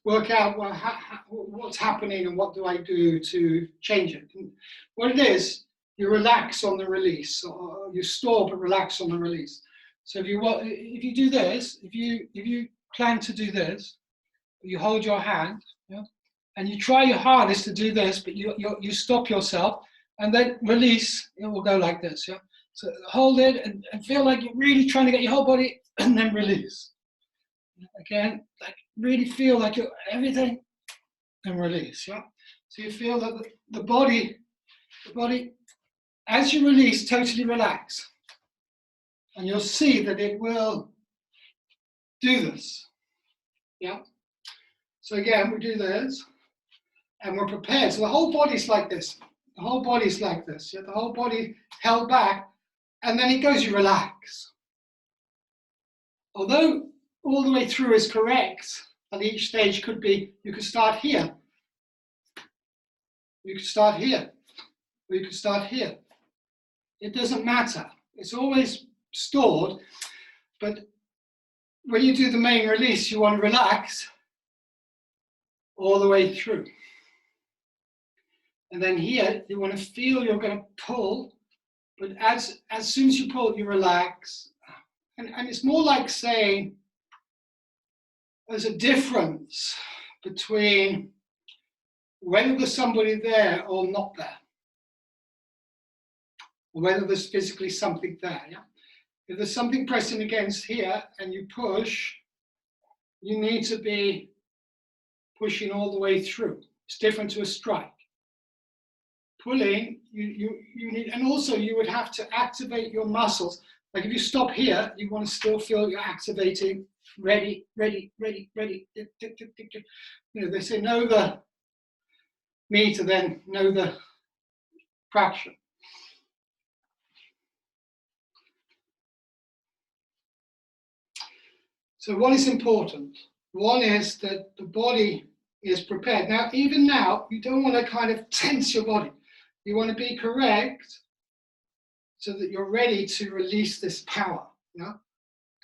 work out, well, what's happening and what do I do to change it. And what it is, you relax on the release, or you store but relax on the release. So if you do this, if you plan to do this, you hold your hand, yeah, and you try your hardest to do this, but you stop yourself and then release. It will go like this, yeah. So hold it and feel like you're really trying to get your whole body, and then release. Again, like really feel like you're everything, and release, yeah. So you feel that the body, as you release, totally relax. And you'll see that it will do this, yeah. So again, we do this, and we're prepared. So the whole body's like this. The whole body's like this, yeah. The whole body held back, and then it goes, you relax. Although all the way through is correct, and each stage could be, you could start here, you could start here, or you could start here. It doesn't matter. It's always stored, but when you do the main release, you want to relax all the way through. And then here, you want to feel you're going to pull, but as soon as you pull, you relax. And it's more like saying, there's a difference between whether there's somebody there or not there, or whether there's physically something there, yeah? If there's something pressing against here and you push, you need to be pushing all the way through. It's different to a strike. Pulling, you need, and also you would have to activate your muscles. Like if you stop here, you want to still feel you're activating, ready, ready, ready, ready. You know, they say know the meter, then know the fraction. So one is important. One is that the body is prepared. Now, even now, you don't want to kind of tense your body. You want to be correct so that you're ready to release this power. Yeah?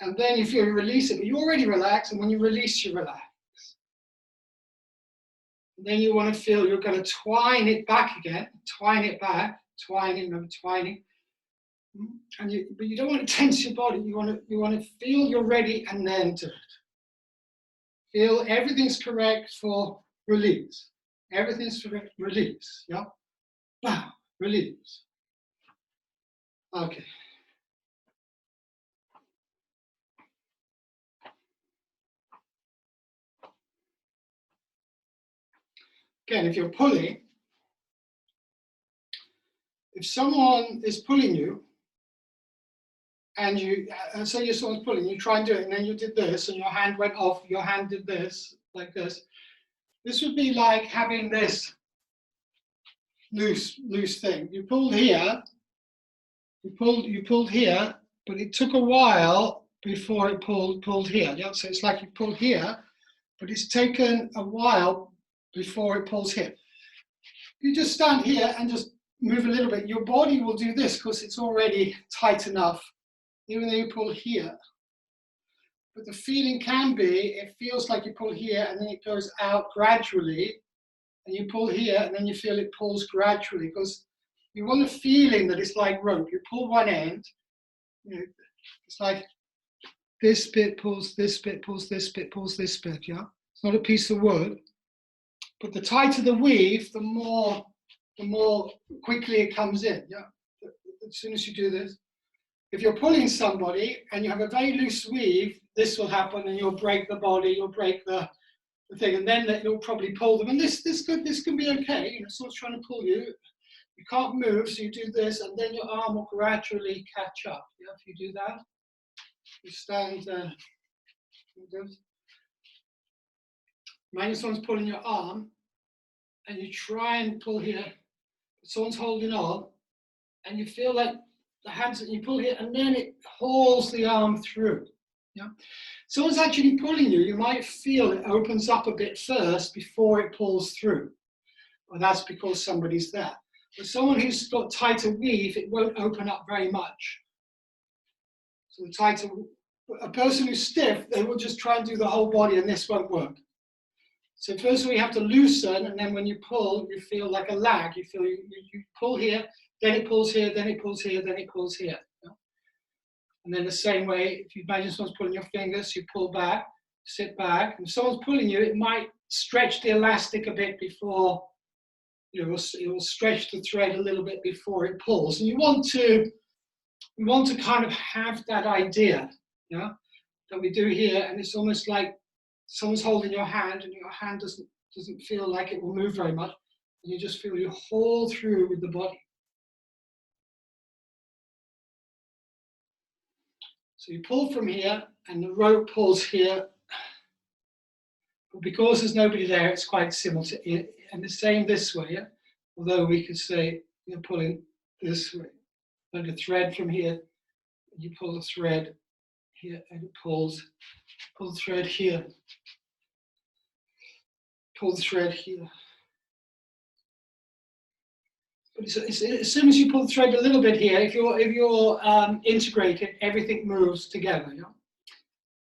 And then if you release it, but you already relax, and when you release, you relax. And then you want to feel you're going to twine it back again, twine it back, twining, remember twining. And but you don't want to tense your body. You want to feel you're ready, and then do it. Feel everything's correct for release. Everything's correct, release. Yeah. Wow. Release. Okay. Again, if you're pulling, if someone is pulling you, and you say someone's pulling, you try and do it, and then you did this, and your hand went off, your hand did this, like this. This would be like having this loose thing. You pulled here, you pulled here, but it took a while before it pulled here. Yeah? So it's like you pull here, but it's taken a while before it pulls here. You just stand here and just move a little bit. Your body will do this because it's already tight enough, even though you pull here. But the feeling can be, it feels like you pull here and then it goes out gradually, and you pull here and then you feel it pulls gradually, because you want a feeling that it's like rope. You pull one end, you know, it's like this bit pulls this bit, pulls this bit, pulls this bit, yeah? It's not a piece of wood. But the tighter the weave, the more quickly it comes in, yeah? As soon as you do this. If you're pulling somebody and you have a very loose weave, this will happen, and you'll break the body, you'll break the thing, and then you'll probably pull them. And this can be okay. You know, someone's trying to pull you. You can't move, so you do this, and then your arm will gradually catch up. Yeah, if you do that, you stand. Imagine someone's pulling your arm, and you try and pull here. Someone's holding on, and you feel like the hands that you pull here, and then it hauls the arm through. Yeah, someone's actually pulling you. You might feel it opens up a bit first before it pulls through. Well, that's because somebody's there. But someone who's got tighter weave, it won't open up very much. So the tighter, a person who's stiff, they will just try and do the whole body, and this won't work. So first we have to loosen, and then when you pull, you feel like a lag. You feel you pull here, then it pulls here, then it pulls here, then it pulls here. And then the same way, if you imagine someone's pulling your fingers, you pull back, sit back. And if someone's pulling you, it might stretch the elastic a bit before, it will stretch the thread a little bit before it pulls. And you want to kind of have that idea, that we do here. And it's almost like someone's holding your hand, and your hand doesn't feel like it will move very much. And you just feel you hold through with the body. So you pull from here, and the rope pulls here. But because there's nobody there, it's quite similar to it. And the same this way, although we could say you're pulling this way. But the thread from here, you pull the thread here, and it pulls. Pull the thread here. Pull the thread here. But as soon as you pull the thread a little bit here, if you're integrated, everything moves together.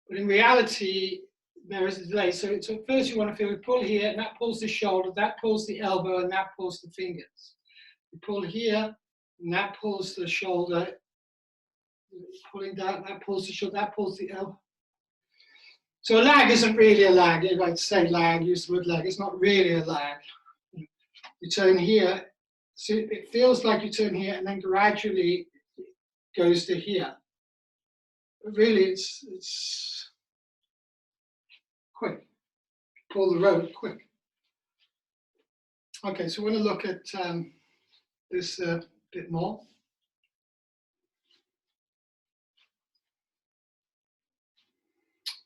But in reality, there is a delay. So first you want to feel we pull here, and that pulls the shoulder, that pulls the elbow, and that pulls the fingers. You pull here, and that pulls the shoulder. Pulling down, that pulls the shoulder, that pulls the elbow. So a lag isn't really a lag. You like to say lag, use the word lag. It's not really a lag. You turn here, so it feels like you turn here, and then gradually it goes to here. But really, it's quick. Pull the rope quick. Okay, so we're going to look at this a bit more.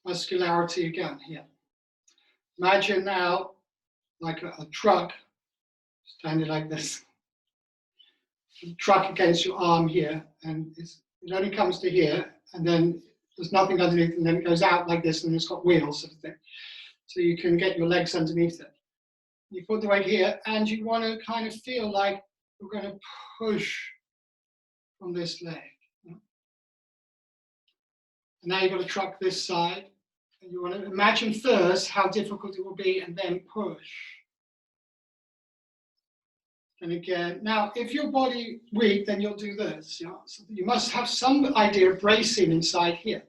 Muscularity again here. Imagine now like a truck standing like this. The truck against your arm here, and it only comes to here, and then there's nothing underneath, and then it goes out like this, and it's got wheels sort of thing. So you can get your legs underneath it. You put the weight here, and you want to kind of feel like we're going to push from this leg. And now you've got to truck this side. And you want to imagine first how difficult it will be, and then push. And again, now if your body weak, then you'll do this. So you must have some idea of bracing inside here.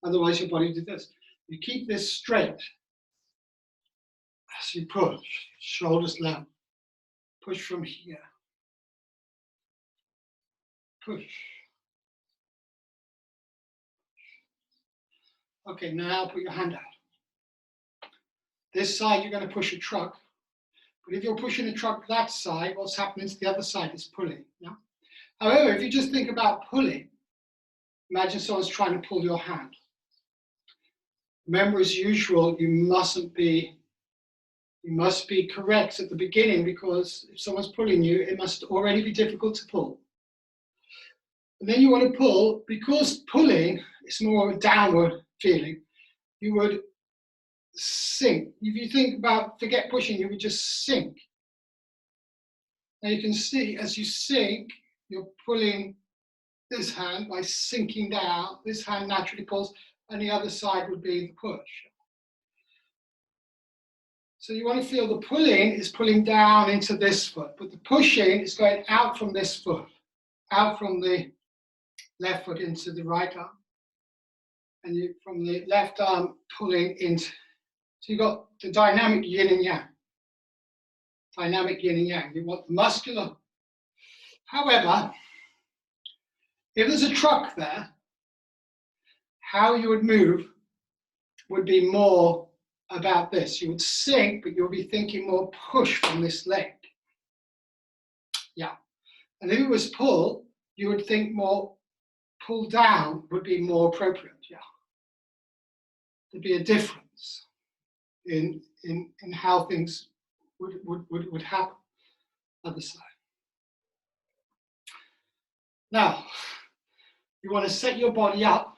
Otherwise your body will do this. You keep this straight as you push, shoulders level. Push from here. Push. Okay, now put your hand out. This side you're going to push a truck. But if you're pushing a truck that side, what's happening to the other side is pulling. However, if you just think about pulling, imagine someone's trying to pull your hand. Remember, as usual, you must be correct at the beginning, because if someone's pulling you, it must already be difficult to pull. And then you want to pull, because pulling is more of a downward feeling, you would sink. If you think about, forget pushing, you would just sink. Now you can see as you sink, you're pulling this hand by sinking down. This hand naturally pulls, and the other side would be the push. So you want to feel the pulling is pulling down into this foot, but the pushing is going out from this foot, out from the left foot into the right arm, and you from the left arm pulling into. So you've got the dynamic yin and yang. Dynamic yin and yang. You want the muscular. However, if there's a truck there, how you would move would be more about this. You would sink, but you'll be thinking more push from this leg. Yeah. And if it was pull, you would think more pull down would be more appropriate. Yeah. There'd be a difference in how things would happen other side. Now, you want to set your body up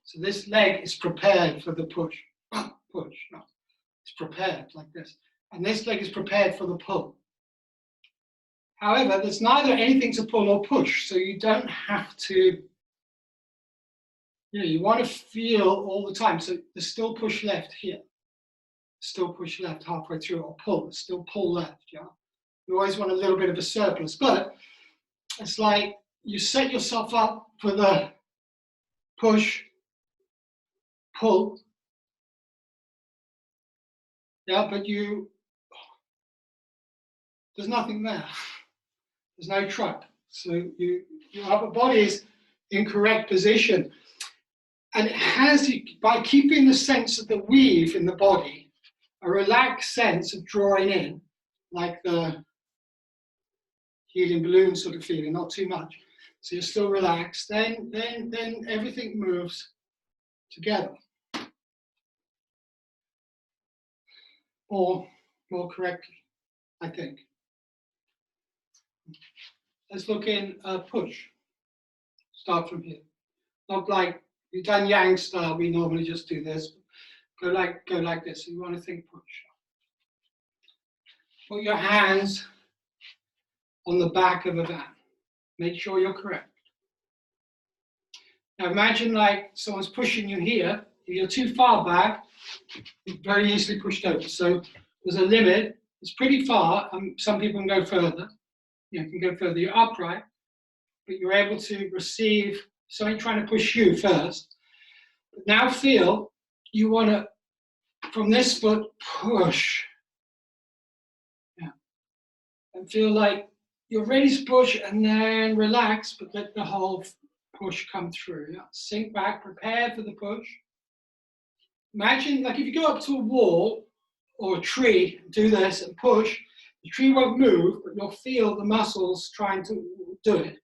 so this leg is prepared for the push. Push, no. It's prepared like this. And this leg is prepared for the pull. However, there's neither anything to pull or push, so you don't have to, you want to feel all the time. So there's still push left here. still push left halfway through, or pull, still pull left, yeah? You always want a little bit of a surplus, but it's like you set yourself up for the push, pull, yeah, but there's nothing there. There's no truck. So your upper body is in correct position. And it has, by keeping the sense of the weave in the body, a relaxed sense of drawing in, like the helium balloon sort of feeling, not too much. So you're still relaxed. Then everything moves together. Or more correctly, I think. Let's look in push. Start from here. Not like we've done yang style, we normally just do this. Go like this. So you want to think push. Put your hands on the back of a van. Make sure you're correct. Now imagine like someone's pushing you here. If you're too far back, you're very easily pushed over. So there's a limit. It's pretty far. Some people can go further. You can go further. You're upright, but you're able to receive something trying to push you first. But now feel you want to, from this foot, push. Yeah. And feel like you're ready to push and then relax, but let the whole push come through. Yeah. Sink back, prepare for the push. Imagine, like if you go up to a wall or a tree, do this and push, the tree won't move, but you'll feel the muscles trying to do it.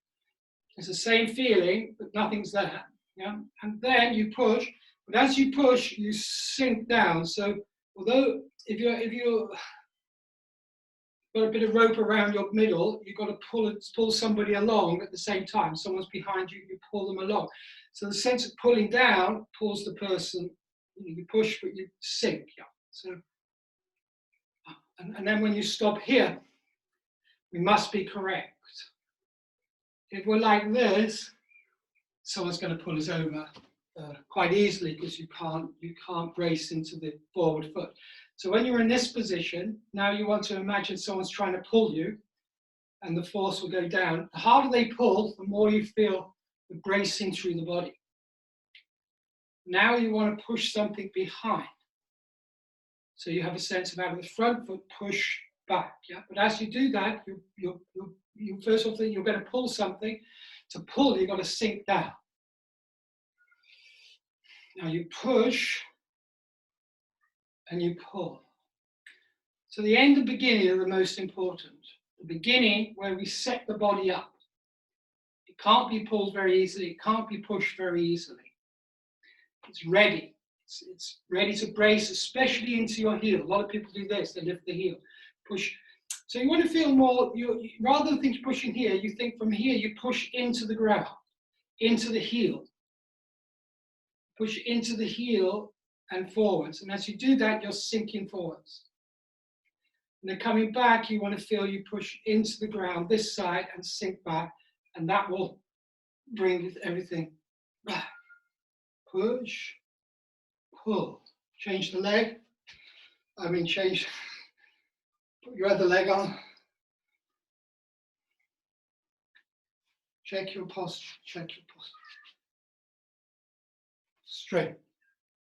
It's the same feeling, but nothing's there. Yeah? And then you push, but as you push, you sink down. So although if you're got a bit of rope around your middle, you've got to pull somebody along at the same time. Someone's behind you, you pull them along. So the sense of pulling down pulls the person. You push, but you sink. Yeah. So, and then when you stop here, we must be correct. If we're like this, someone's going to pull us over quite easily because you can't brace into the forward foot. So when you're in this position, now you want to imagine someone's trying to pull you and the force will go down. The harder they pull, the more you feel the bracing through the body. Now you want to push something behind. So you have a sense of having the front foot push back. Yeah? But as you do that, you first of all think you're going to pull something. To pull, you've got to sink down. Now you push and you pull. So the end and beginning are the most important. The beginning where we set the body up. It can't be pulled very easily. It can't be pushed very easily. It's ready. It's ready to brace, especially into your heel. A lot of people do this. They lift the heel, push. So you want to feel more, rather than think pushing here, you think from here, you push into the ground, into the heel. Push into the heel and forwards. And as you do that, you're sinking forwards. And then coming back, you want to feel you push into the ground, this side, and sink back. And that will bring everything back. Push, pull. Change the leg. Change. Put your other leg on. Check your posture. Check your posture. Straight.